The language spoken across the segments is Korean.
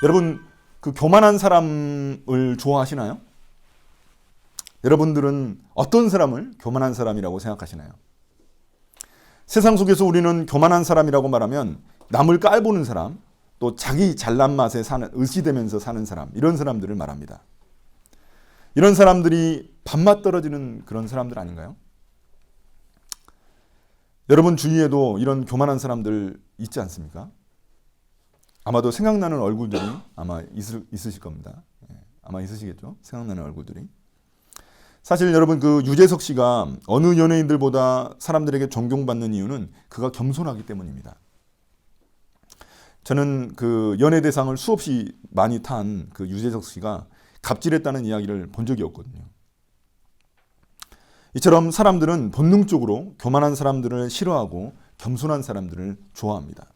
여러분, 그 교만한 사람을 좋아하시나요? 여러분들은 어떤 사람을 교만한 사람이라고 생각하시나요? 세상 속에서 우리는 교만한 사람이라고 말하면 남을 깔보는 사람, 또 자기 잘난 맛에 사는, 의지되면서 사는 사람, 이런 사람들을 말합니다. 이런 사람들이 밥맛 떨어지는 그런 사람들 아닌가요? 여러분 주위에도 이런 교만한 사람들 있지 않습니까? 아마도 생각나는 얼굴들이 아마 있으실 겁니다. 아마 있으시겠죠? 생각나는 얼굴들이. 사실 여러분, 그 유재석 씨가 어느 연예인들보다 사람들에게 존경받는 이유는 그가 겸손하기 때문입니다. 저는 그 연예대상을 수없이 많이 탄 그 유재석 씨가 갑질했다는 이야기를 본 적이 없거든요. 이처럼 사람들은 본능적으로 교만한 사람들을 싫어하고 겸손한 사람들을 좋아합니다.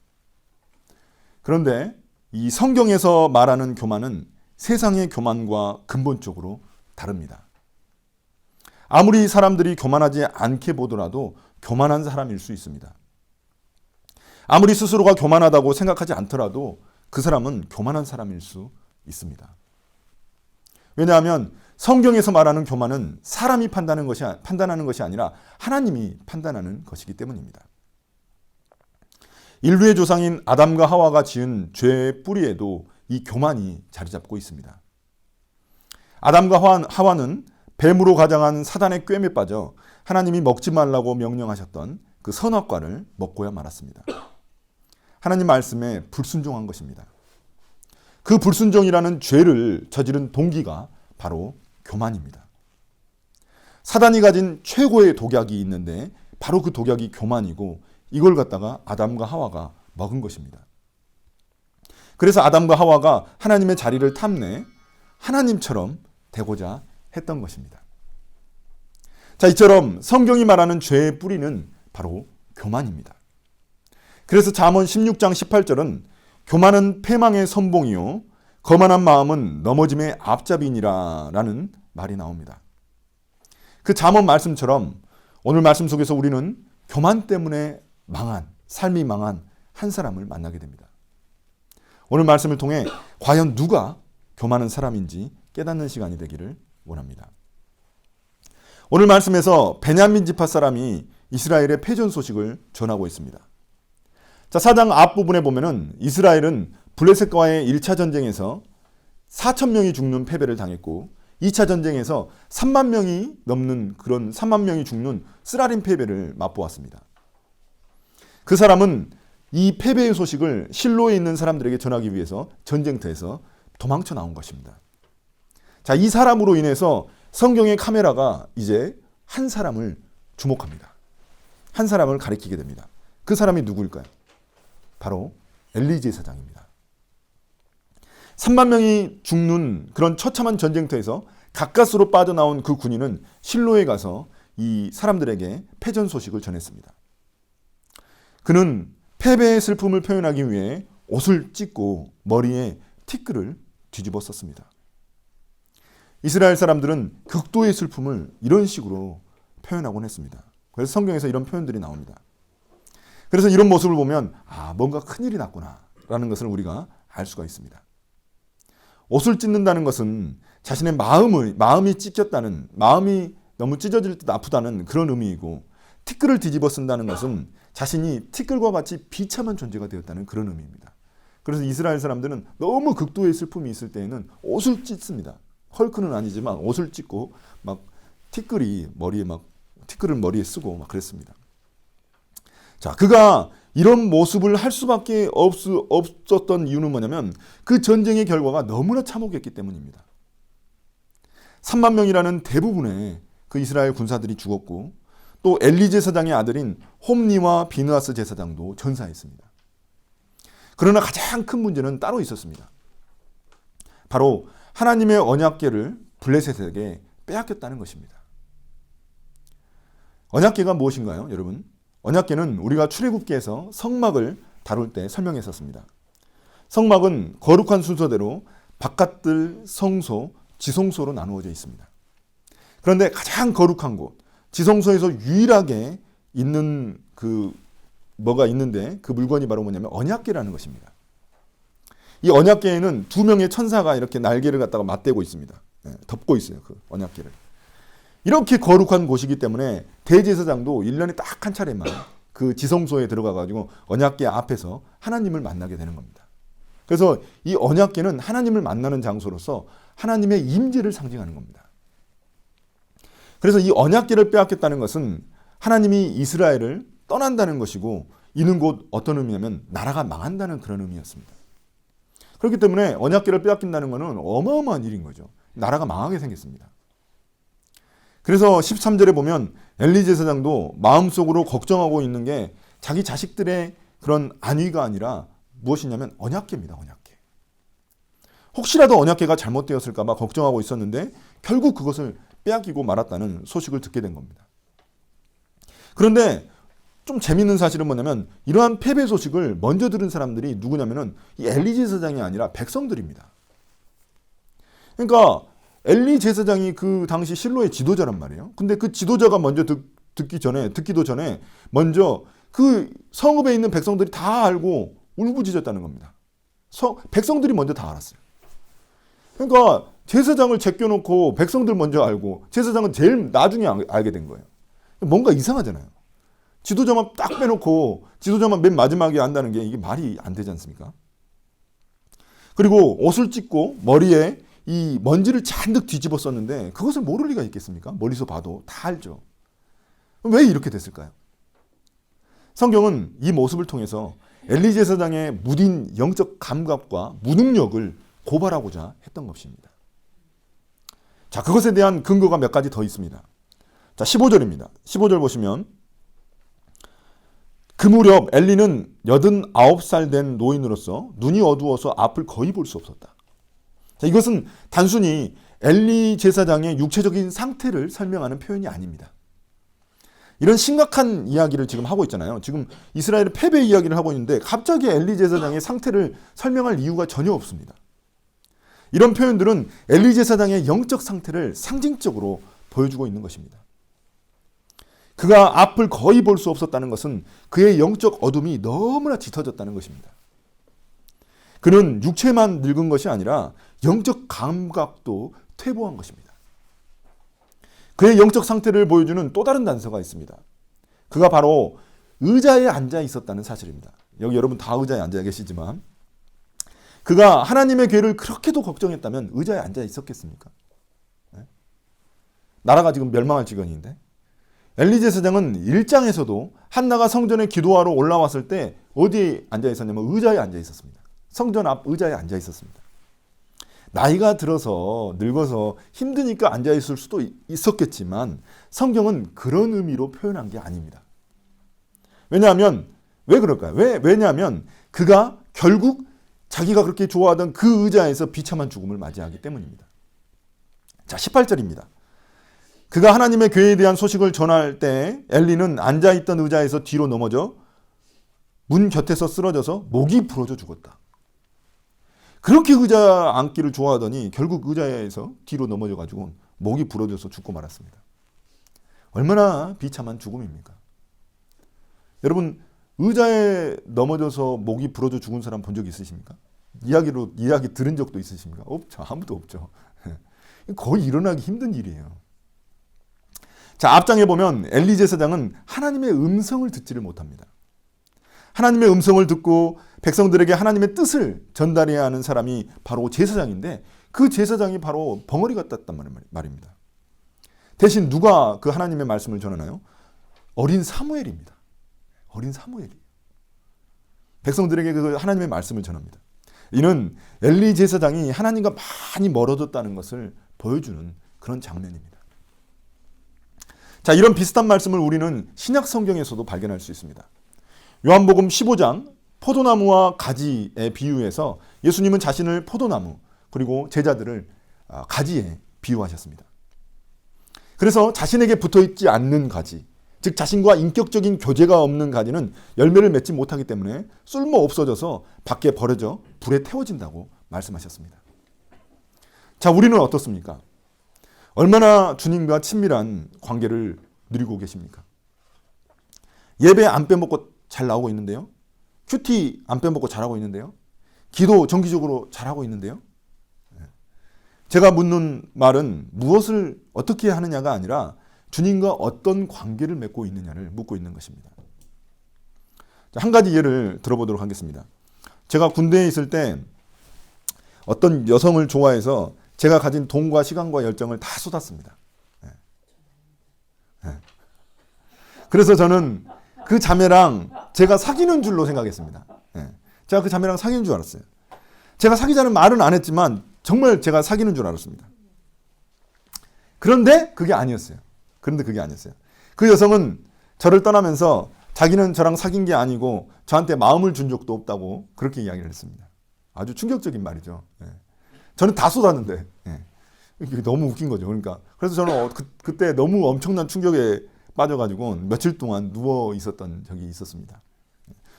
그런데 이 성경에서 말하는 교만은 세상의 교만과 근본적으로 다릅니다. 아무리 사람들이 교만하지 않게 보더라도 교만한 사람일 수 있습니다. 아무리 스스로가 교만하다고 생각하지 않더라도 그 사람은 교만한 사람일 수 있습니다. 왜냐하면 성경에서 말하는 교만은 사람이 판단하는 것이 아니라 하나님이 판단하는 것이기 때문입니다. 인류의 조상인 아담과 하와가 지은 죄의 뿌리에도 이 교만이 자리 잡고 있습니다. 아담과 하와는 뱀으로 가장한 사단의 꾀에 빠져 하나님이 먹지 말라고 명령하셨던 그 선악과를 먹고야 말았습니다. 하나님 말씀에 불순종한 것입니다. 그 불순종이라는 죄를 저지른 동기가 바로 교만입니다. 사단이 가진 최고의 독약이 있는데 바로 그 독약이 교만이고, 이걸 갖다가 아담과 하와가 먹은 것입니다. 그래서 아담과 하와가 하나님의 자리를 탐내 하나님처럼 되고자 했던 것입니다. 자, 이처럼 성경이 말하는 죄의 뿌리는 바로 교만입니다. 그래서 잠언 16장 18절은 교만은 패망의 선봉이요 거만한 마음은 넘어짐의 앞잡이니라 라는 말이 나옵니다. 그 잠언 말씀처럼 오늘 말씀 속에서 우리는 교만 때문에 삶이 망한 한 사람을 만나게 됩니다. 오늘 말씀을 통해 과연 누가 교만한 사람인지 깨닫는 시간이 되기를 원합니다. 오늘 말씀에서 베냐민 지파 사람이 이스라엘의 패전 소식을 전하고 있습니다. 자, 4장 앞부분에 보면은 이스라엘은 블레셋과의 1차 전쟁에서 4천 명이 죽는 패배를 당했고, 2차 전쟁에서 3만 명이 넘는 그런 3만 명이 죽는 쓰라린 패배를 맛보았습니다. 그 사람은 이 패배의 소식을 실로에 있는 사람들에게 전하기 위해서 전쟁터에서 도망쳐 나온 것입니다. 자, 이 사람으로 인해서 성경의 카메라가 이제 한 사람을 주목합니다. 한 사람을 가리키게 됩니다. 그 사람이 누구일까요? 바로 엘리 제사장입니다. 3만 명이 죽는 그런 처참한 전쟁터에서 가까스로 빠져나온 그 군인은 실로에 가서 이 사람들에게 패전 소식을 전했습니다. 그는 패배의 슬픔을 표현하기 위해 옷을 찢고 머리에 티끌을 뒤집어 썼습니다. 이스라엘 사람들은 극도의 슬픔을 이런 식으로 표현하곤 했습니다. 그래서 성경에서 이런 표현들이 나옵니다. 그래서 이런 모습을 보면 뭔가 큰일이 났구나 라는 것을 우리가 알 수가 있습니다. 옷을 찢는다는 것은 자신의 마음이 찢겼다는, 마음이 너무 찢어질 듯 아프다는 그런 의미이고, 티끌을 뒤집어 쓴다는 것은 자신이 티끌과 같이 비참한 존재가 되었다는 그런 의미입니다. 그래서 이스라엘 사람들은 너무 극도의 슬픔이 있을 때에는 옷을 찢습니다. 헐크는 아니지만 옷을 찢고 막 티끌을 머리에 쓰고 막 그랬습니다. 자, 그가 이런 모습을 할 수밖에 없었던 이유는 뭐냐면 그 전쟁의 결과가 너무나 참혹했기 때문입니다. 3만 명이라는 대부분의 그 이스라엘 군사들이 죽었고, 또 엘리 제사장의 아들인 홈니와 비느하스 제사장도 전사했습니다. 그러나 가장 큰 문제는 따로 있었습니다. 바로 하나님의 언약궤를 블레셋에게 빼앗겼다는 것입니다. 언약궤가 무엇인가요, 여러분? 언약궤는 우리가 출애굽기에서 성막을 다룰 때 설명했었습니다. 성막은 거룩한 순서대로 바깥들, 성소, 지성소로 나누어져 있습니다. 그런데 가장 거룩한 곳, 지성소에서 유일하게 있는 뭐가 있는데 그 물건이 바로 뭐냐면 언약궤라는 것입니다. 이 언약궤에는 두 명의 천사가 이렇게 날개를 갖다가 맞대고 있습니다. 덮고 있어요. 그 언약궤를. 이렇게 거룩한 곳이기 때문에 대제사장도 1년에 딱 한 차례만 그 지성소에 들어가가지고 언약궤 앞에서 하나님을 만나게 되는 겁니다. 그래서 이 언약궤는 하나님을 만나는 장소로서 하나님의 임재를 상징하는 겁니다. 그래서 이 언약궤를 빼앗겼다는 것은 하나님이 이스라엘을 떠난다는 것이고, 이는 곧 어떤 의미냐면 나라가 망한다는 그런 의미였습니다. 그렇기 때문에 언약궤를 빼앗긴다는 것은 어마어마한 일인 거죠. 나라가 망하게 생겼습니다. 그래서 13절에 보면 엘리 제사장도 마음속으로 걱정하고 있는 게 자기 자식들의 그런 안위가 아니라 무엇이냐면 언약궤입니다. 언약궤. 혹시라도 언약궤가 잘못되었을까 봐 걱정하고 있었는데 결국 그것을 빼앗기고 말았다는 소식을 듣게 된 겁니다. 그런데 좀 재밌는 사실은 뭐냐면 이러한 패배 소식을 먼저 들은 사람들이 누구냐면은 이 엘리 제사장이 아니라 백성들입니다. 그러니까 엘리 제사장이 그 당시 실로의 지도자란 말이에요. 근데 그 지도자가 먼저 듣기도 전에 먼저 그 성읍에 있는 백성들이 다 알고 울부짖었다는 겁니다. 백성들이 먼저 다 알았어요. 그러니까 제사장을 제껴놓고 백성들 먼저 알고 제사장은 제일 나중에 알게 된 거예요. 뭔가 이상하잖아요. 지도자만 딱 빼놓고 지도자만 맨 마지막에 안다는 게 이게 말이 안 되지 않습니까? 그리고 옷을 찢고 머리에 이 먼지를 잔뜩 뒤집어 썼는데 그것을 모를 리가 있겠습니까? 멀리서 봐도 다 알죠. 왜 이렇게 됐을까요? 성경은 이 모습을 통해서 엘리 제사장의 무딘 영적 감각과 무능력을 고발하고자 했던 것입니다. 자, 그것에 대한 근거가 몇 가지 더 있습니다. 자, 15절입니다. 15절 보시면 그 무렵 엘리는 89살 된 노인으로서 눈이 어두워서 앞을 거의 볼 수 없었다. 자, 이것은 단순히 엘리 제사장의 육체적인 상태를 설명하는 표현이 아닙니다. 이런 심각한 이야기를 지금 하고 있잖아요. 지금 이스라엘의 패배 이야기를 하고 있는데 갑자기 엘리 제사장의 상태를 설명할 이유가 전혀 없습니다. 이런 표현들은 엘리 제사장의 영적 상태를 상징적으로 보여주고 있는 것입니다. 그가 앞을 거의 볼 수 없었다는 것은 그의 영적 어둠이 너무나 짙어졌다는 것입니다. 그는 육체만 늙은 것이 아니라 영적 감각도 퇴보한 것입니다. 그의 영적 상태를 보여주는 또 다른 단서가 있습니다. 그가 바로 의자에 앉아 있었다는 사실입니다. 여기 여러분 다 의자에 앉아 계시지만 그가 하나님의 궤를 그렇게도 걱정했다면 의자에 앉아 있었겠습니까? 나라가 지금 멸망할 지경인데 엘리 제사장은 1장에서도 한나가 성전에 기도하러 올라왔을 때 어디에 앉아 있었냐면 의자에 앉아 있었습니다. 성전 앞 의자에 앉아 있었습니다. 나이가 들어서 늙어서 힘드니까 앉아 있을 수도 있었겠지만 성경은 그런 의미로 표현한 게 아닙니다. 왜냐하면 왜 그럴까요? 왜냐하면 그가 결국 자기가 그렇게 좋아하던 그 의자에서 비참한 죽음을 맞이하기 때문입니다. 자, 18절입니다. 그가 하나님의 궤에 대한 소식을 전할 때 엘리는 앉아있던 의자에서 뒤로 넘어져 문 곁에서 쓰러져서 목이 부러져 죽었다. 그렇게 의자 앉기를 좋아하더니 결국 의자에서 뒤로 넘어져가지고 목이 부러져서 죽고 말았습니다. 얼마나 비참한 죽음입니까? 여러분 의자에 넘어져서 목이 부러져 죽은 사람 본 적 있으십니까? 이야기 들은 적도 있으십니까? 없죠. 아무도 없죠. 거의 일어나기 힘든 일이에요. 자, 앞장에 보면 엘리 제사장은 하나님의 음성을 듣지를 못합니다. 하나님의 음성을 듣고 백성들에게 하나님의 뜻을 전달해야 하는 사람이 바로 제사장인데 그 제사장이 바로 벙어리 같았단 말입니다. 대신 누가 그 하나님의 말씀을 전하나요? 어린 사무엘입니다. 어린 사무엘이 백성들에게 그 하나님의 말씀을 전합니다. 이는 엘리 제사장이 하나님과 많이 멀어졌다는 것을 보여주는 그런 장면입니다. 자, 이런 비슷한 말씀을 우리는 신약 성경에서도 발견할 수 있습니다. 요한복음 15장 포도나무와 가지에 비유해서 예수님은 자신을 포도나무 그리고 제자들을 가지에 비유하셨습니다. 그래서 자신에게 붙어있지 않는 가지, 즉 자신과 인격적인 교제가 없는 가지는 열매를 맺지 못하기 때문에 쓸모 없어져서 밖에 버려져 불에 태워진다고 말씀하셨습니다. 자, 우리는 어떻습니까? 얼마나 주님과 친밀한 관계를 누리고 계십니까? 예배 안 빼먹고 잘 나오고 있는데요. 큐티 안 빼먹고 잘하고 있는데요. 기도 정기적으로 잘하고 있는데요. 제가 묻는 말은 무엇을 어떻게 하느냐가 아니라 주님과 어떤 관계를 맺고 있느냐를 묻고 있는 것입니다. 한 가지 예를 들어보도록 하겠습니다. 제가 군대에 있을 때 어떤 여성을 좋아해서 제가 가진 돈과 시간과 열정을 다 쏟았습니다. 그래서 저는 그 자매랑 제가 사귀는 줄로 생각했습니다. 제가 그 자매랑 사귀는 줄 알았어요. 제가 사귀자는 말은 안 했지만 정말 제가 사귀는 줄 알았습니다. 그런데 그게 아니었어요. 그 여성은 저를 떠나면서 자기는 저랑 사귄 게 아니고 저한테 마음을 준 적도 없다고 그렇게 이야기를 했습니다. 아주 충격적인 말이죠. 저는 다 쏟았는데 이게 너무 웃긴 거죠. 그러니까 그래서 저는 그때 너무 엄청난 충격에 빠져가지고 며칠 동안 누워 있었던 적이 있었습니다.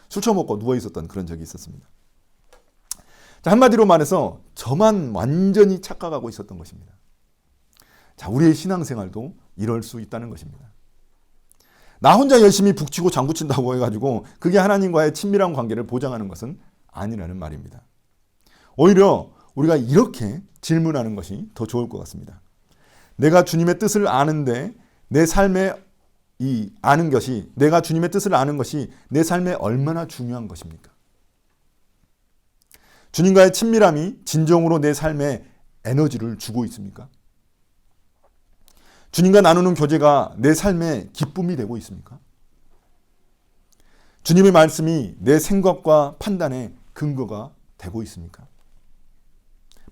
술 처먹고 누워 있었던 그런 적이 있었습니다. 자, 한마디로 말해서 저만 완전히 착각하고 있었던 것입니다. 자, 우리의 신앙생활도 이럴 수 있다는 것입니다. 나 혼자 열심히 북치고 장구친다고 해가지고 그게 하나님과의 친밀한 관계를 보장하는 것은 아니라는 말입니다. 오히려 우리가 이렇게 질문하는 것이 더 좋을 것 같습니다. 내가 주님의 뜻을 아는데 내 삶에 내가 주님의 뜻을 아는 것이 내 삶에 얼마나 중요한 것입니까? 주님과의 친밀함이 진정으로 내 삶에 에너지를 주고 있습니까? 주님과 나누는 교제가 내 삶에 기쁨이 되고 있습니까? 주님의 말씀이 내 생각과 판단의 근거가 되고 있습니까?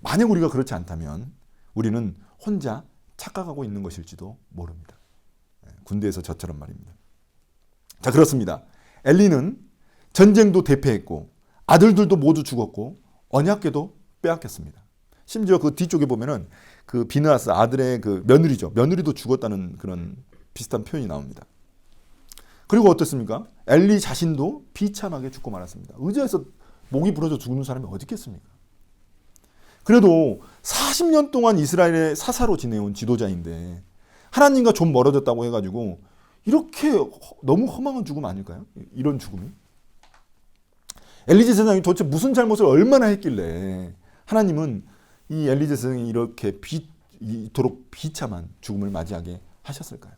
만약 우리가 그렇지 않다면 우리는 혼자 착각하고 있는 것일지도 모릅니다. 군대에서 저처럼 말입니다. 자, 그렇습니다. 엘리는 전쟁도 대패했고 아들들도 모두 죽었고 언약궤도 빼앗겼습니다. 심지어 그 뒤쪽에 보면은 그 비느하스 아들의 그 며느리죠. 며느리도 죽었다는 그런 비슷한 표현이 나옵니다. 그리고 어떻습니까? 엘리 자신도 비참하게 죽고 말았습니다. 의자에서 목이 부러져 죽는 사람이 어디 있겠습니까? 그래도 40년 동안 이스라엘의 사사로 지내온 지도자인데 하나님과 좀 멀어졌다고 해가지고 이렇게 너무 허망한 죽음 아닐까요? 이런 죽음이. 엘리 제사장이 도대체 무슨 잘못을 얼마나 했길래 하나님은 이 엘리 제사장이 이렇게 이토록 비참한 죽음을 맞이하게 하셨을까요?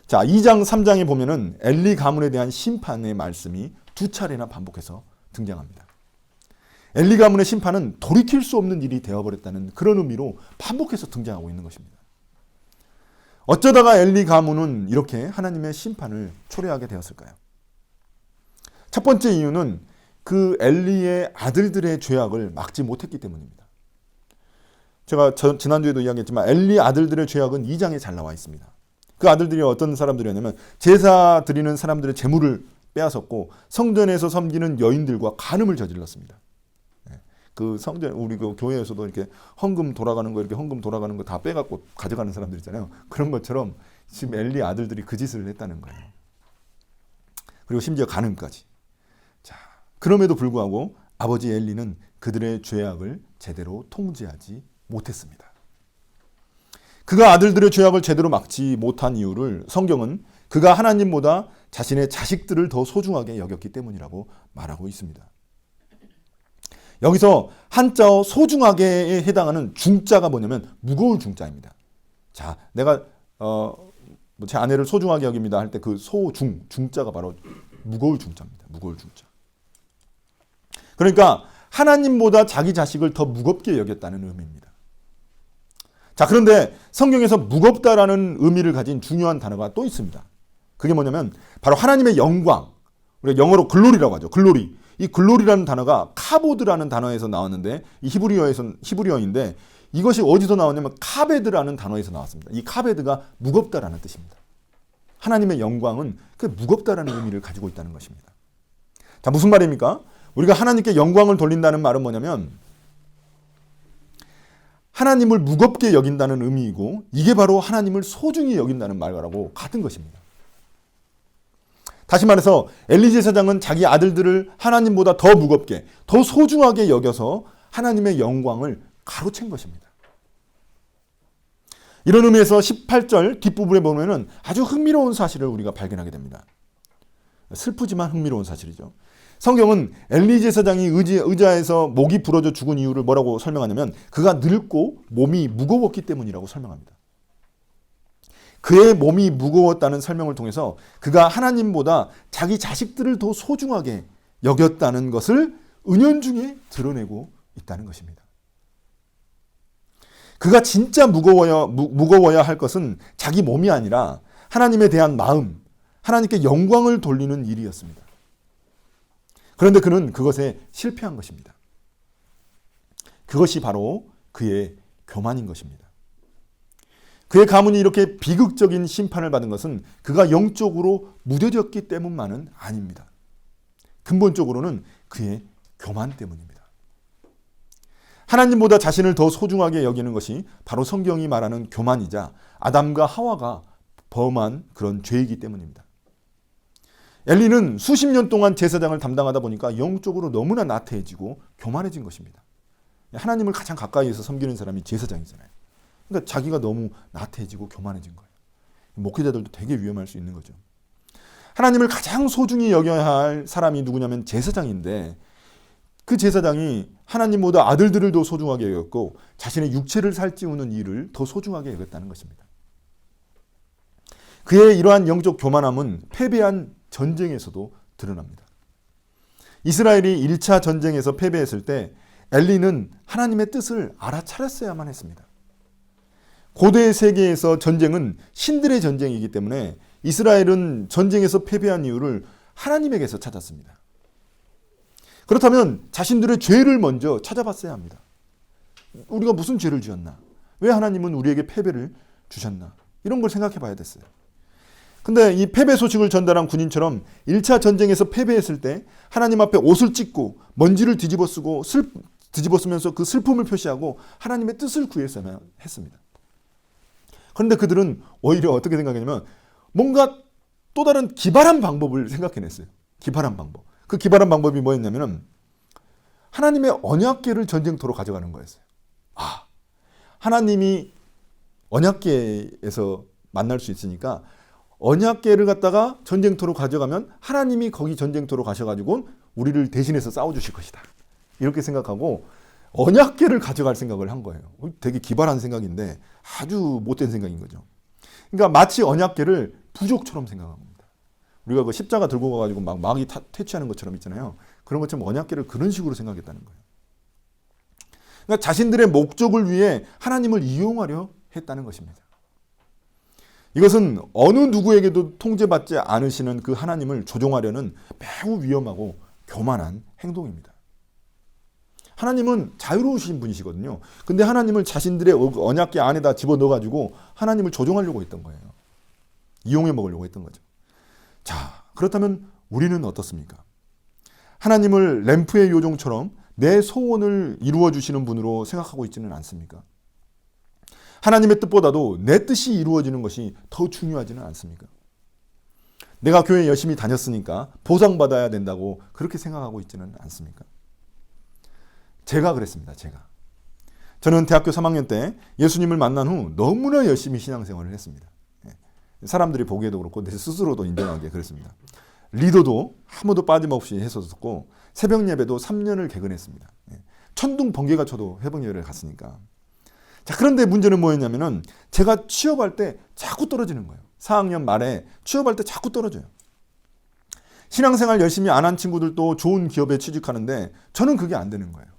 자, 2장 3장에 보면은 엘리 가문에 대한 심판의 말씀이 2차례나 반복해서 등장합니다. 엘리 가문의 심판은 돌이킬 수 없는 일이 되어버렸다는 그런 의미로 반복해서 등장하고 있는 것입니다. 어쩌다가 엘리 가문은 이렇게 하나님의 심판을 초래하게 되었을까요? 첫 번째 이유는 그 엘리의 아들들의 죄악을 막지 못했기 때문입니다. 제가 지난주에도 이야기했지만 엘리 아들들의 죄악은 2장에 잘 나와 있습니다. 그 아들들이 어떤 사람들이었냐면 제사 드리는 사람들의 재물을 빼앗았고 성전에서 섬기는 여인들과 간음을 저질렀습니다. 그 성전 우리 그 교회에서도 이렇게 헌금 돌아가는 거 다 빼갖고 가져가는 사람들 있잖아요. 그런 것처럼 지금 엘리 아들들이 그 짓을 했다는 거예요. 그리고 심지어 간음까지. 자, 그럼에도 불구하고 아버지 엘리는 그들의 죄악을 제대로 통제하지 못했습니다. 그가 아들들의 죄악을 제대로 막지 못한 이유를 성경은 그가 하나님보다 자신의 자식들을 더 소중하게 여겼기 때문이라고 말하고 있습니다. 여기서 한자어 소중하게에 해당하는 중자가 뭐냐면 무거울 중자입니다. 자, 내가 제 아내를 소중하게 여깁니다 할 때 그 중자가 바로 무거울 중자입니다. 무거울 중자. 그러니까 하나님보다 자기 자식을 더 무겁게 여겼다는 의미입니다. 자, 그런데 성경에서 무겁다라는 의미를 가진 중요한 단어가 또 있습니다. 그게 뭐냐면 바로 하나님의 영광, 우리가 영어로 글로리라고 하죠. 글로리. 이 글로리라는 단어가 카보드라는 단어에서 나왔는데 이 히브리어인데 이것이 어디서 나왔냐면 카베드라는 단어에서 나왔습니다. 이 카베드가 무겁다라는 뜻입니다. 하나님의 영광은 그 무겁다라는 의미를 가지고 있다는 것입니다. 자, 무슨 말입니까? 우리가 하나님께 영광을 돌린다는 말은 뭐냐면 하나님을 무겁게 여긴다는 의미이고 이게 바로 하나님을 소중히 여긴다는 말하고 같은 것입니다. 다시 말해서 엘리 제사장은 자기 아들들을 하나님보다 더 무겁게, 더 소중하게 여겨서 하나님의 영광을 가로챈 것입니다. 이런 의미에서 18절 뒷부분에 보면은 아주 흥미로운 사실을 우리가 발견하게 됩니다. 슬프지만 흥미로운 사실이죠. 성경은 엘리 제사장이 의자에서 목이 부러져 죽은 이유를 뭐라고 설명하냐면 그가 늙고 몸이 무거웠기 때문이라고 설명합니다. 그의 몸이 무거웠다는 설명을 통해서 그가 하나님보다 자기 자식들을 더 소중하게 여겼다는 것을 은연중에 드러내고 있다는 것입니다. 그가 진짜 무거워야 할 것은 자기 몸이 아니라 하나님에 대한 마음, 하나님께 영광을 돌리는 일이었습니다. 그런데 그는 그것에 실패한 것입니다. 그것이 바로 그의 교만인 것입니다. 그의 가문이 이렇게 비극적인 심판을 받은 것은 그가 영적으로 무뎌졌기 때문만은 아닙니다. 근본적으로는 그의 교만 때문입니다. 하나님보다 자신을 더 소중하게 여기는 것이 바로 성경이 말하는 교만이자 아담과 하와가 범한 그런 죄이기 때문입니다. 엘리는 수십 년 동안 제사장을 담당하다 보니까 영적으로 너무나 나태해지고 교만해진 것입니다. 하나님을 가장 가까이에서 섬기는 사람이 제사장이잖아요. 그러니까 자기가 너무 나태해지고 교만해진 거예요. 목회자들도 되게 위험할 수 있는 거죠. 하나님을 가장 소중히 여겨야 할 사람이 누구냐면 제사장인데 그 제사장이 하나님보다 아들들을 더 소중하게 여겼고 자신의 육체를 살찌우는 일을 더 소중하게 여겼다는 것입니다. 그의 이러한 영적 교만함은 패배한 전쟁에서도 드러납니다. 이스라엘이 1차 전쟁에서 패배했을 때 엘리는 하나님의 뜻을 알아차렸어야만 했습니다. 고대 세계에서 전쟁은 신들의 전쟁이기 때문에 이스라엘은 전쟁에서 패배한 이유를 하나님에게서 찾았습니다. 그렇다면 자신들의 죄를 먼저 찾아봤어야 합니다. 우리가 무슨 죄를 지었나? 왜 하나님은 우리에게 패배를 주셨나? 이런 걸 생각해 봐야 됐어요. 근데 이 패배 소식을 전달한 군인처럼 1차 전쟁에서 패배했을 때 하나님 앞에 옷을 찢고 먼지를 뒤집어 쓰면서 그 슬픔을 표시하고 하나님의 뜻을 구했어야 했습니다. 그런데 그들은 오히려 어떻게 생각했냐면 뭔가 또 다른 기발한 방법을 생각해냈어요. 기발한 방법. 그 기발한 방법이 뭐였냐면 하나님의 언약궤를 전쟁터로 가져가는 거였어요. 하나님이 언약궤에서 만날 수 있으니까 언약궤를 갖다가 전쟁터로 가져가면 하나님이 거기 전쟁터로 가셔가지고 우리를 대신해서 싸워주실 것이다. 이렇게 생각하고 언약궤를 가져갈 생각을 한 거예요. 되게 기발한 생각인데 아주 못된 생각인 거죠. 그러니까 마치 언약궤를 부족처럼 생각한 겁니다. 우리가 그 십자가 들고 가가지고 막 마귀 퇴치하는 것처럼 있잖아요. 그런 것처럼 언약궤를 그런 식으로 생각했다는 거예요. 그러니까 자신들의 목적을 위해 하나님을 이용하려 했다는 것입니다. 이것은 어느 누구에게도 통제받지 않으시는 그 하나님을 조종하려는 매우 위험하고 교만한 행동입니다. 하나님은 자유로우신 분이시거든요. 근데 하나님을 자신들의 언약궤 안에다 집어넣어가지고 하나님을 조종하려고 했던 거예요. 이용해 먹으려고 했던 거죠. 자, 그렇다면 우리는 어떻습니까? 하나님을 램프의 요정처럼 내 소원을 이루어 주시는 분으로 생각하고 있지는 않습니까? 하나님의 뜻보다도 내 뜻이 이루어지는 것이 더 중요하지는 않습니까? 내가 교회 열심히 다녔으니까 보상받아야 된다고 그렇게 생각하고 있지는 않습니까? 제가 그랬습니다. 저는 대학교 3학년 때 예수님을 만난 후 너무나 열심히 신앙생활을 했습니다. 사람들이 보기에도 그렇고 내 스스로도 인정하기에 그랬습니다. 리더도 한 번도 빠짐없이 했었고 새벽 예배도 3년을 개근했습니다. 천둥 번개가 쳐도 새벽 예배를 갔으니까. 자, 그런데 문제는 뭐였냐면은 제가 취업할 때 자꾸 떨어지는 거예요. 4학년 말에 취업할 때 자꾸 떨어져요. 신앙생활 열심히 안 한 친구들도 좋은 기업에 취직하는데 저는 그게 안 되는 거예요.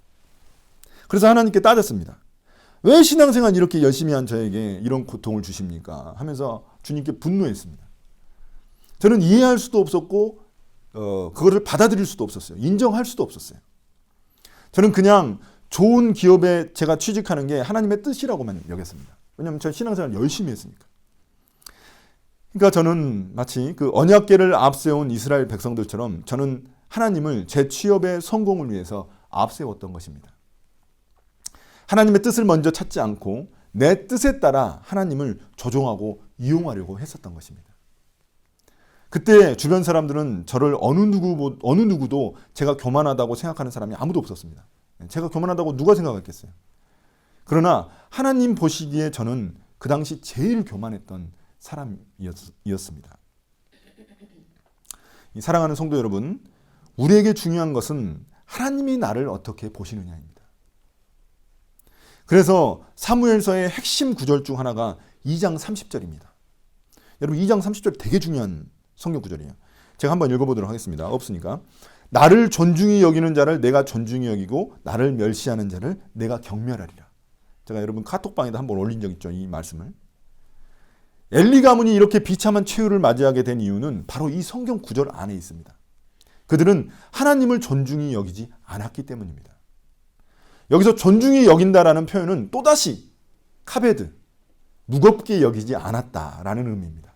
그래서 하나님께 따졌습니다. 왜 신앙생활 이렇게 열심히 한 저에게 이런 고통을 주십니까? 하면서 주님께 분노했습니다. 저는 이해할 수도 없었고 그거를 받아들일 수도 없었어요. 인정할 수도 없었어요. 저는 그냥 좋은 기업에 제가 취직하는 게 하나님의 뜻이라고만 여겼습니다. 왜냐하면 저 신앙생활 열심히 했으니까. 그러니까 저는 마치 그 언약궤를 앞세운 이스라엘 백성들처럼 저는 하나님을 제 취업의 성공을 위해서 앞세웠던 것입니다. 하나님의 뜻을 먼저 찾지 않고 내 뜻에 따라 하나님을 조종하고 이용하려고 했었던 것입니다. 그때 주변 사람들은 저를 어느 누구도 제가 교만하다고 생각하는 사람이 아무도 없었습니다. 제가 교만하다고 누가 생각했겠어요? 그러나 하나님 보시기에 저는 그 당시 제일 교만했던 사람이었습니다. 사랑하는 성도 여러분, 우리에게 중요한 것은 하나님이 나를 어떻게 보시느냐입니다. 그래서 사무엘서의 핵심 구절 중 하나가 2장 30절입니다. 여러분 2장 30절 되게 중요한 성경 구절이에요. 제가 한번 읽어보도록 하겠습니다. 없으니까. 나를 존중히 여기는 자를 내가 존중히 여기고 나를 멸시하는 자를 내가 경멸하리라. 제가 여러분 카톡방에도 한번 올린 적 있죠. 이 말씀을. 엘리 가문이 이렇게 비참한 최후를 맞이하게 된 이유는 바로 이 성경 구절 안에 있습니다. 그들은 하나님을 존중히 여기지 않았기 때문입니다. 여기서 존중히 여긴다라는 표현은 또다시 카베드, 무겁게 여기지 않았다라는 의미입니다.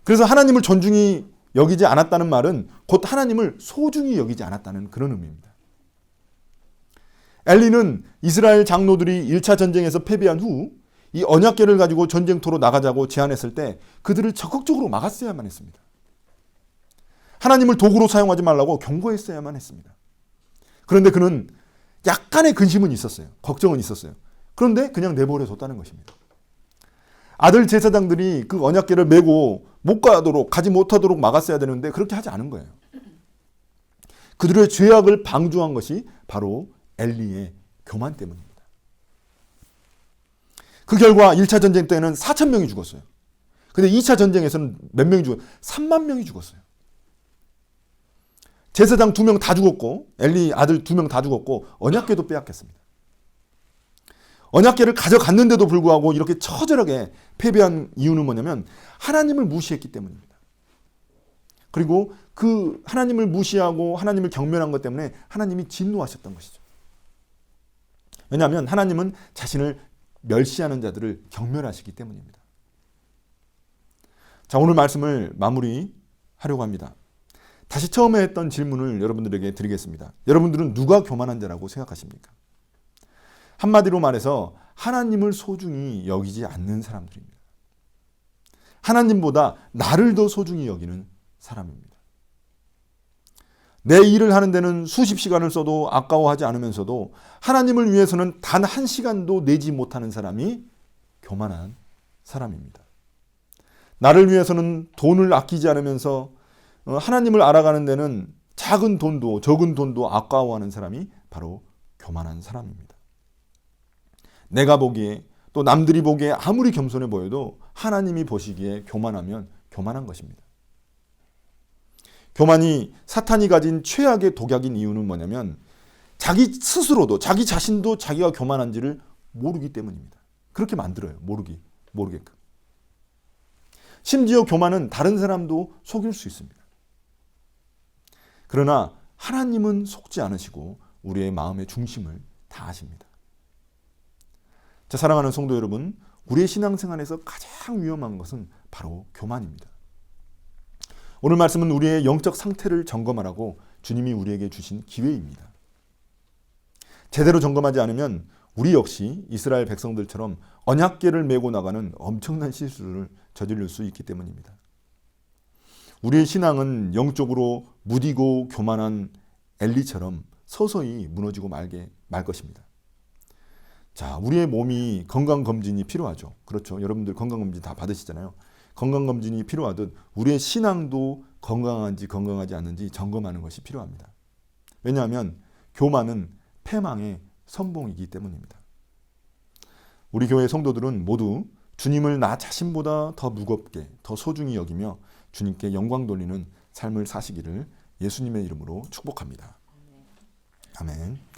그래서 하나님을 존중히 여기지 않았다는 말은 곧 하나님을 소중히 여기지 않았다는 그런 의미입니다. 엘리는 이스라엘 장로들이 1차 전쟁에서 패배한 후 이 언약궤를 가지고 전쟁터로 나가자고 제안했을 때 그들을 적극적으로 막았어야만 했습니다. 하나님을 도구로 사용하지 말라고 경고했어야만 했습니다. 그런데 그는 약간의 근심은 있었어요. 걱정은 있었어요. 그런데 그냥 내버려 뒀다는 것입니다. 아들 제사장들이 그 언약궤를 메고 못 가지 못하도록 막았어야 되는데 그렇게 하지 않은 거예요. 그들의 죄악을 방조한 것이 바로 엘리의 교만 때문입니다. 그 결과 1차 전쟁 때는 4천 명이 죽었어요. 근데 2차 전쟁에서는 몇 명이 죽었어요? 3만 명이 죽었어요. 제사장 2명 다 죽었고 엘리 아들 2명 다 죽었고 언약궤도 빼앗겼습니다. 언약궤를 가져갔는데도 불구하고 이렇게 처절하게 패배한 이유는 뭐냐면 하나님을 무시했기 때문입니다. 그리고 그 하나님을 무시하고 하나님을 경멸한 것 때문에 하나님이 진노하셨던 것이죠. 왜냐하면 하나님은 자신을 멸시하는 자들을 경멸하시기 때문입니다. 자, 오늘 말씀을 마무리하려고 합니다. 다시 처음에 했던 질문을 여러분들에게 드리겠습니다. 여러분들은 누가 교만한 자라고 생각하십니까? 한마디로 말해서 하나님을 소중히 여기지 않는 사람들입니다. 하나님보다 나를 더 소중히 여기는 사람입니다. 내 일을 하는 데는 수십 시간을 써도 아까워하지 않으면서도 하나님을 위해서는 단 한 시간도 내지 못하는 사람이 교만한 사람입니다. 나를 위해서는 돈을 아끼지 않으면서 하나님을 알아가는 데는 작은 돈도 적은 돈도 아까워하는 사람이 바로 교만한 사람입니다. 내가 보기에 또 남들이 보기에 아무리 겸손해 보여도 하나님이 보시기에 교만하면 교만한 것입니다. 교만이 사탄이 가진 최악의 독약인 이유는 뭐냐면 자기 스스로도 자기 자신도 자기가 교만한지를 모르기 때문입니다. 그렇게 만들어요. 모르게끔. 심지어 교만은 다른 사람도 속일 수 있습니다. 그러나 하나님은 속지 않으시고 우리의 마음의 중심을 다 아십니다. 자, 사랑하는 성도 여러분, 우리의 신앙생활에서 가장 위험한 것은 바로 교만입니다. 오늘 말씀은 우리의 영적 상태를 점검하라고 주님이 우리에게 주신 기회입니다. 제대로 점검하지 않으면 우리 역시 이스라엘 백성들처럼 언약궤를 메고 나가는 엄청난 실수를 저지를 수 있기 때문입니다. 우리의 신앙은 영적으로 무디고 교만한 엘리처럼 서서히 무너지고 말 것입니다. 자, 우리의 몸이 건강검진이 필요하죠. 그렇죠. 여러분들 건강검진 다 받으시잖아요. 건강검진이 필요하듯 우리의 신앙도 건강한지 건강하지 않는지 점검하는 것이 필요합니다. 왜냐하면 교만은 패망의 선봉이기 때문입니다. 우리 교회 성도들은 모두 주님을 나 자신보다 더 무겁게 더 소중히 여기며 주님께 영광 돌리는 삶을 사시기를 예수님의 이름으로 축복합니다. 아멘.